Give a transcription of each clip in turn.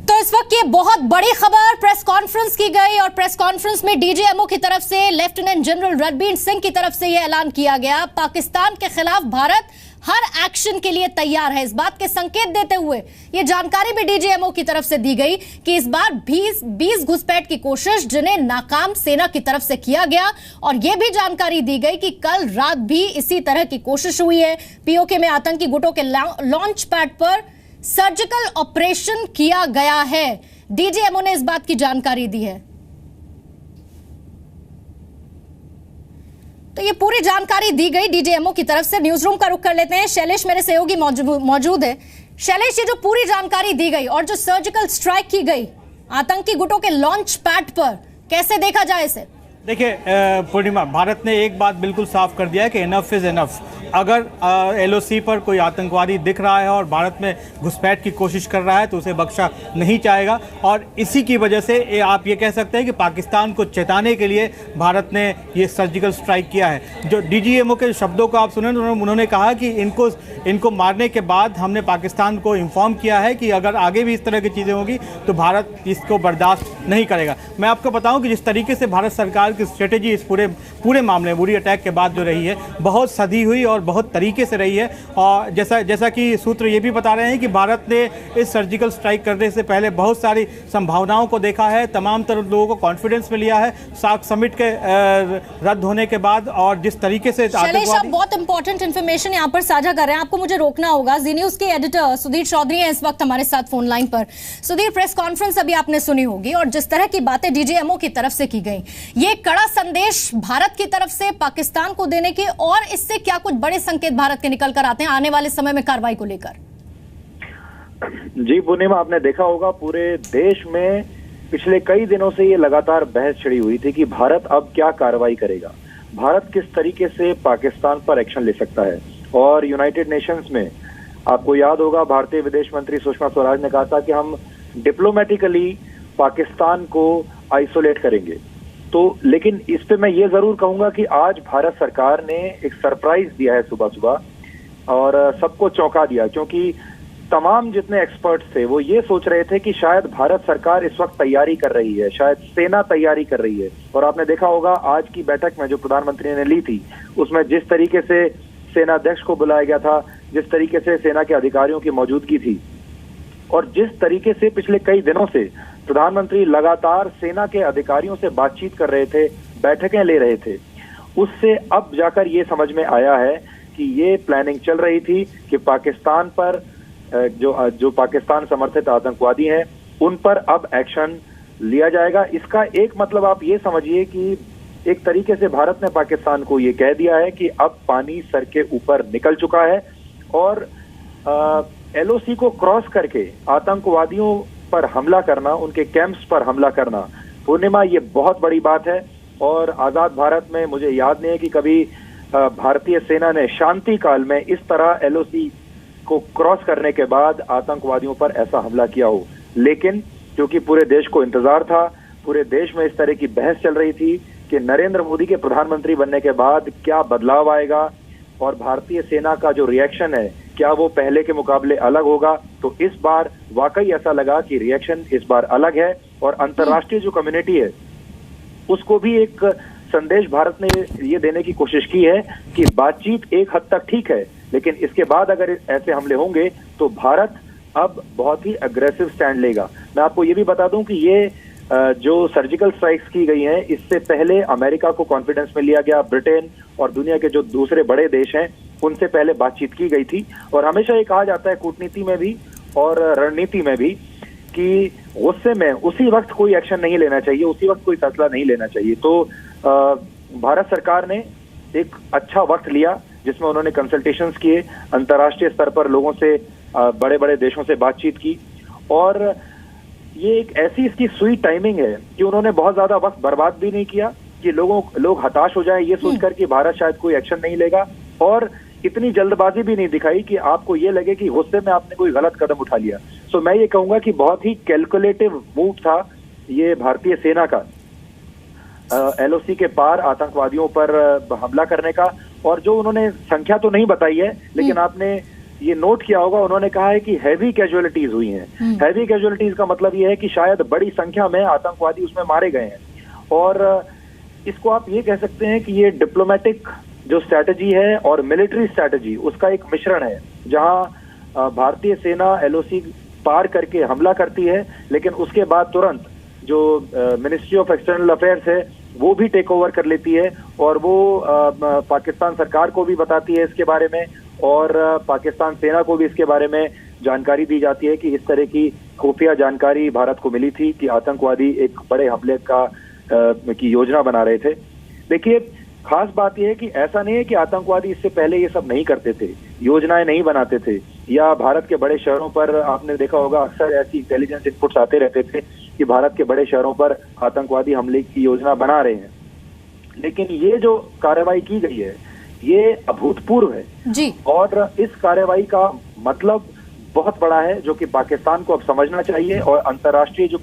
तो इस वक्त ये बहुत बड़ी खबर, प्रेस कॉन्फ्रेंस की गई और प्रेस कॉन्फ्रेंस में डीजीएमओ की तरफ से लेफ्टिनेंट जनरल रणबीर सिंह की तरफ से यह ऐलान किया गया, पाकिस्तान के खिलाफ भारत हर एक्शन के लिए तैयार है। इस बात के संकेत देते हुए यह जानकारी भी डीजीएमओ की तरफ से दी गई कि इस बार 20 घुसपैठ की कोशिश जिन्हें नाकाम सेना की तरफ से किया गया, और यह भी जानकारी दी गई कि कल रात भी इसी तरह की कोशिश हुई है। पीओके में आतंकी गुटों के लॉन्च पैड पर सर्जिकल ऑपरेशन किया गया है। डीजीएमओ ने इस बात की जानकारी दी है। तो ये पूरी जानकारी दी गई डीजीएमओ की तरफ से। न्यूज रूम का रुख कर लेते हैं, शैलेश मेरे सहयोगी मौजूद है। शैलेश, ये जो पूरी जानकारी दी गई और जो सर्जिकल स्ट्राइक की गई आतंकी गुटों के लॉन्च पैड पर, कैसे देखा जाए इसे? देखिए पूर्णिमा, भारत ने एक बात बिल्कुल साफ कर दिया है कि इनफ इज इनफ। अगर एलओसी पर कोई आतंकवादी दिख रहा है और भारत में घुसपैठ की कोशिश कर रहा है तो उसे बख्शा नहीं जाएगा। और इसी की वजह से आप ये कह सकते हैं कि पाकिस्तान को चेताने के लिए भारत ने ये सर्जिकल स्ट्राइक किया है। जो डीजीएमओ के शब्दों को आप सुने, उन्होंने कहा कि इनको मारने के बाद हमने पाकिस्तान को इन्फॉर्म किया है कि अगर आगे भी इस तरह की चीज़ें होगी तो भारत इसको बर्दाश्त नहीं करेगा। मैं आपको बताऊं कि जिस तरीके से भारत सरकार की स्ट्रेटेजी इस पूरे मामले उरी अटैक के बाद जो रही है, बहुत सधी हुई और बहुत तरीके से रही है। और जैसा कि सूत्र ये भी बता रहे हैं कि भारत ने इस सर्जिकल स्ट्राइक करने से पहले बहुत सारी संभावनाओं को देखा है, तमाम तरह लोगों को कॉन्फिडेंस में लिया है। सार्क समिट के रद्द होने के बाद और जिस तरीके से आप बहुत इंपॉर्टेंट इंफॉर्मेशन यहाँ पर साझा कर रहे हैं, आपको मुझे रोकना होगा। जी न्यूज के एडिटर सुधीर चौधरी हैं इस वक्त हमारे साथ फोन लाइन पर। सुधीर, प्रेस कॉन्फ्रेंस अभी आपने सुनी होगी और जिस तरह की बातें डीजीएमओ की तरफ से की गई, ये कड़ा संदेश भारत की तरफ से पाकिस्तान को देने के, और इससे क्या कुछ बड़े संकेत भारत के निकल कर आते हैं आने वाले समय में कार्रवाई को लेकर? जी पूर्णिमा, आपने देखा होगा पूरे देश में पिछले कई दिनों से ये लगातार बहस छिड़ी हुई थी कि भारत अब क्या कार्रवाई करेगा, भारत किस तरीके से पाकिस्तान पर एक्शन ले सकता है। और यूनाइटेड नेशंस में आपको याद होगा भारतीय विदेश मंत्री सुषमा स्वराज ने कहा था कि हम डिप्लोमेटिकली पाकिस्तान को आइसोलेट करेंगे। तो लेकिन इस पे मैं ये जरूर कहूंगा कि आज भारत सरकार ने एक सरप्राइज दिया है सुबह सुबह और सबको चौंका दिया, क्योंकि तमाम जितने एक्सपर्ट्स थे वो ये सोच रहे थे कि शायद भारत सरकार इस वक्त तैयारी कर रही है, शायद सेना तैयारी कर रही है। और आपने देखा होगा आज की बैठक में जो प्रधानमंत्री ने ली थी उसमें जिस तरीके से सेनाध्यक्ष को बुलाया गया था, जिस तरीके से सेना के अधिकारियों की मौजूदगी थी, और जिस तरीके से पिछले कई दिनों से प्रधानमंत्री लगातार सेना के अधिकारियों से बातचीत कर रहे थे, बैठकें ले रहे थे, उससे अब जाकर ये समझ में आया है कि ये प्लानिंग चल रही थी कि पाकिस्तान पर जो पाकिस्तान समर्थित आतंकवादी हैं उन पर अब एक्शन लिया जाएगा। इसका एक मतलब आप ये समझिए कि एक तरीके से भारत ने पाकिस्तान को ये कह दिया है कि अब पानी सर के ऊपर निकल चुका है और एलओसी को क्रॉस करके आतंकवादियों पर हमला करना, उनके कैंप्स पर हमला करना, पूर्णिमा ये बहुत बड़ी बात है। और आजाद भारत में मुझे याद नहीं है कि कभी भारतीय सेना ने शांति काल में इस तरह एलओसी को क्रॉस करने के बाद आतंकवादियों पर ऐसा हमला किया हो। लेकिन क्योंकि पूरे देश को इंतजार था, पूरे देश में इस तरह की बहस चल रही थी कि नरेंद्र मोदी के प्रधानमंत्री बनने के बाद क्या बदलाव आएगा और भारतीय सेना का जो रिएक्शन है क्या वो पहले के मुकाबले अलग होगा, तो इस बार वाकई ऐसा लगा कि रिएक्शन इस बार अलग है। और अंतर्राष्ट्रीय जो कम्युनिटी है उसको भी एक संदेश भारत ने ये देने की कोशिश की है कि बातचीत एक हद तक ठीक है, लेकिन इसके बाद अगर ऐसे हमले होंगे तो भारत अब बहुत ही अग्रेसिव स्टैंड लेगा। मैं आपको ये भी बता दूं कि ये जो सर्जिकल स्ट्राइक्स की गई हैं इससे पहले अमेरिका को कॉन्फिडेंस में लिया गया, ब्रिटेन और दुनिया के जो दूसरे बड़े देश हैं उनसे पहले बातचीत की गई थी। और हमेशा ये कहा जाता है कूटनीति में भी और रणनीति में भी कि गुस्से में उसी वक्त कोई एक्शन नहीं लेना चाहिए, उसी वक्त कोई फैसला नहीं लेना चाहिए। तो भारत सरकार ने एक अच्छा वक्त लिया जिसमें उन्होंने कंसल्टेशंस किए, अंतर्राष्ट्रीय स्तर पर लोगों से, बड़े बड़े देशों से बातचीत की, और ये एक ऐसी इसकी सुई टाइमिंग है कि उन्होंने बहुत ज्यादा वक्त बर्बाद भी नहीं किया कि लोग हताश हो जाएं ये सोचकर कि भारत शायद कोई एक्शन नहीं लेगा, और इतनी जल्दबाजी भी नहीं दिखाई कि आपको ये लगे कि गुस्से में आपने कोई गलत कदम उठा लिया। सो मैं ये कहूंगा कि बहुत ही कैलकुलेटिव मूव था ये भारतीय सेना का एलओसी के पार आतंकवादियों पर हमला करने का। और जो उन्होंने संख्या तो नहीं बताई है, लेकिन आपने ये नोट किया होगा, उन्होंने कहा है कि हैवी कैजुअलिटीज हुई हैं। हैवी कैजुअलिटीज का मतलब ये है कि शायद बड़ी संख्या में आतंकवादी उसमें मारे गए हैं। और इसको आप ये कह सकते हैं कि ये डिप्लोमेटिक जो स्ट्रैटेजी है और मिलिट्री स्ट्रैटेजी उसका एक मिश्रण है, जहां भारतीय सेना एलओसी पार करके हमला करती है, लेकिन उसके बाद तुरंत जो मिनिस्ट्री ऑफ एक्सटर्नल अफेयर्स है वो भी टेक ओवर कर लेती है और वो पाकिस्तान सरकार को भी बताती है इसके बारे में, और पाकिस्तान सेना को भी इसके बारे में जानकारी दी जाती है कि इस तरह की खुफिया जानकारी भारत को मिली थी कि आतंकवादी एक बड़े हमले की योजना बना रहे थे। देखिए, खास बात यह है कि ऐसा नहीं है कि आतंकवादी इससे पहले ये सब नहीं करते थे, योजनाएं नहीं बनाते थे, या भारत के बड़े शहरों पर आपने देखा होगा अक्सर ऐसी इंटेलिजेंस इनपुट्स आते रहते थे कि भारत के बड़े शहरों पर आतंकवादी हमले की योजना बना रहे हैं। लेकिन ये जो कार्रवाई की गई है ये अभूतपूर्व है जी। और इस कार्रवाई का मतलब बहुत बड़ा है, जो कि पाकिस्तान को अब समझना चाहिए और अंतर्राष्ट्रीय जो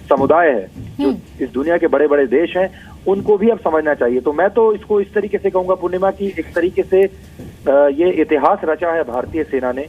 समुदाय है, जो इस दुनिया के बड़े बड़े देश हैं, उनको भी अब समझना चाहिए। तो मैं तो इसको इस तरीके से कहूंगा पूर्णिमा की एक तरीके से ये इतिहास रचा है भारतीय सेना ने